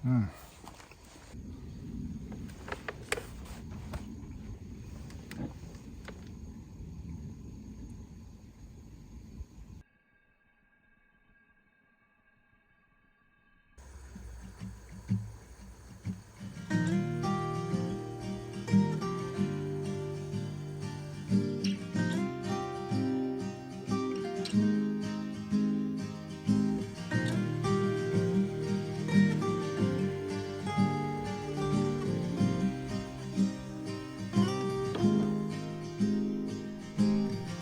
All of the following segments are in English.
Mm.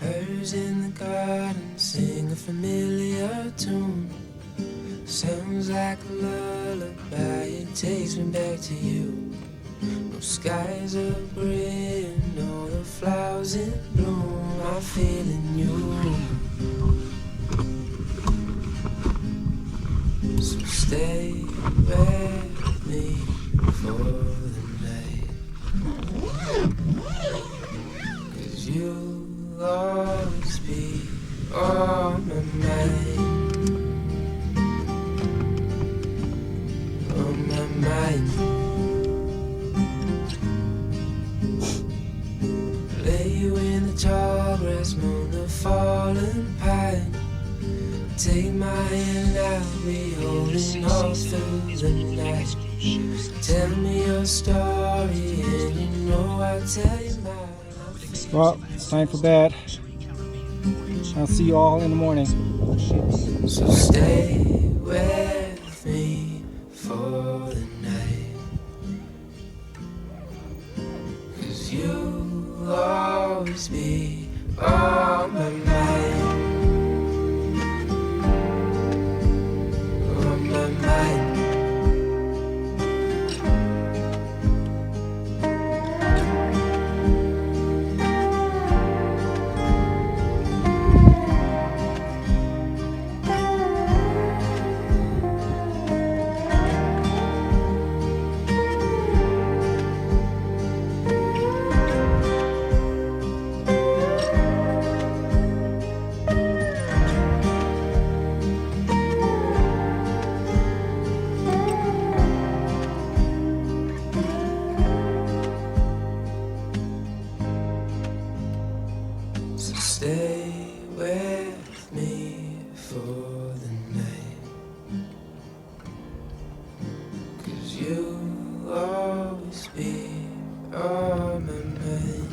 Birds in the garden sing a familiar tune. Sounds like a lullaby, it takes me back to you. No skies are gray and all the flowers in bloom. I'm feeling you. So stay with me for the night, 'cause you'll always be on my mind. On my mind. Lay you in the tall grass, moon the fallen pine. Take my hand, I'll be holding on through the night. Tell me your story and you know I'll tell you mine. Well, it's time for bed. I'll see you all in the morning. So stay with me for the night, 'cause you'll always be on my mind. On my mind. So stay with me for the night, 'cause you'll always be on my mind.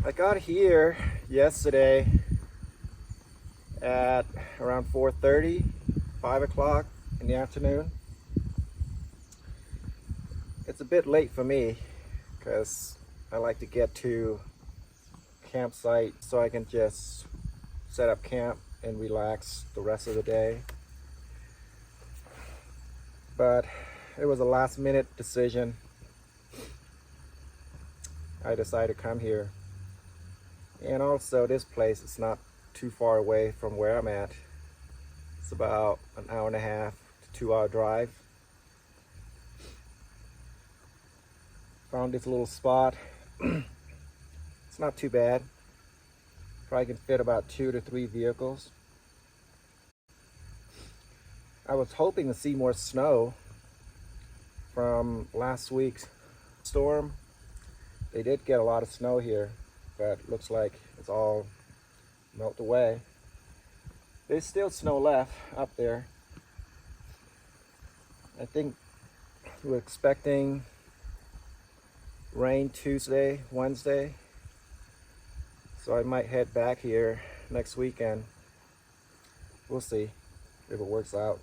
I got here yesterday at around 4:30, 5 o'clock in the afternoon. It's a bit late for me because I like to get to campsite so I can just set up camp and relax the rest of the day. But it was a last minute decision. I decided to come here. And also this place is not too far away from where I'm at. It's about an hour and a half to 2 hour drive. Found this little spot. It's not too bad. Probably can fit about 2 to 3 vehicles. I was hoping to see more snow from last week's storm. They did get a lot of snow here, but looks like it's all melted away. There's still snow left up there. I think we're expecting rain Tuesday, Wednesday. So I might head back here next weekend. We'll see if it works out.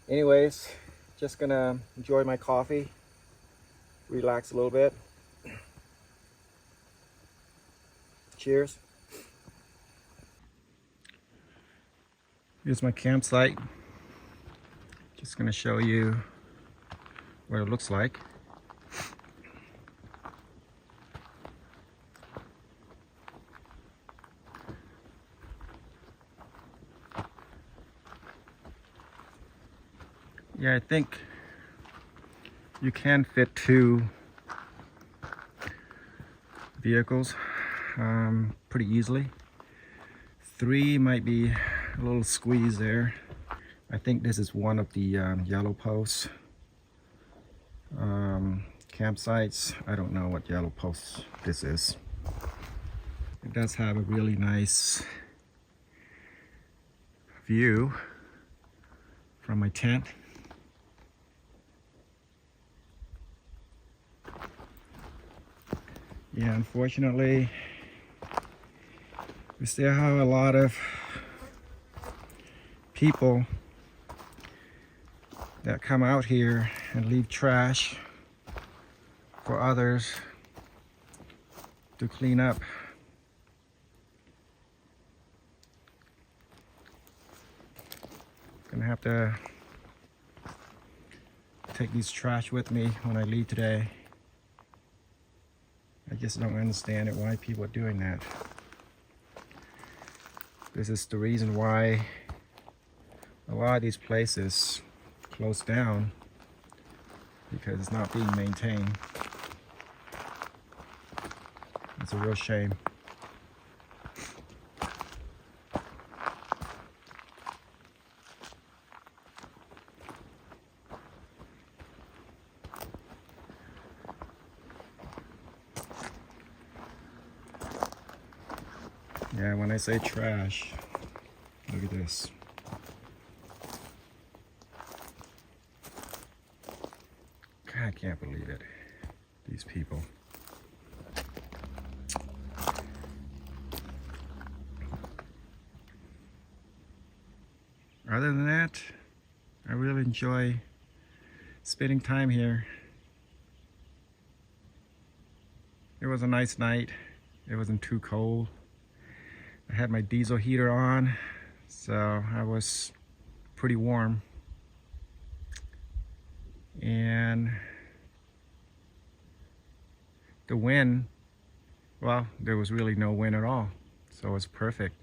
Anyways, just gonna enjoy my coffee, relax a little bit. Cheers. Here's my campsite. Just gonna show you what it looks like. Yeah, I think you can fit 2 vehicles pretty easily. 3 might be a little squeeze there. I think this is one of the yellow posts campsites. I don't know what yellow post this is. It does have a really nice view from my tent. Yeah, unfortunately, we still have a lot of people that come out here and leave trash for others to clean up. Gonna have to take these trash with me when I leave today. I just don't understand it, why people are doing that. This is the reason why a lot of these places close down, because it's not being maintained. It's a real shame. Yeah, when I say trash, look at this. God, I can't believe it. These people. Other than that, I really enjoy spending time here. It was a nice night. It wasn't too cold. I had my diesel heater on, so I was pretty warm. And the wind, well, there was really no wind at all, so it was perfect.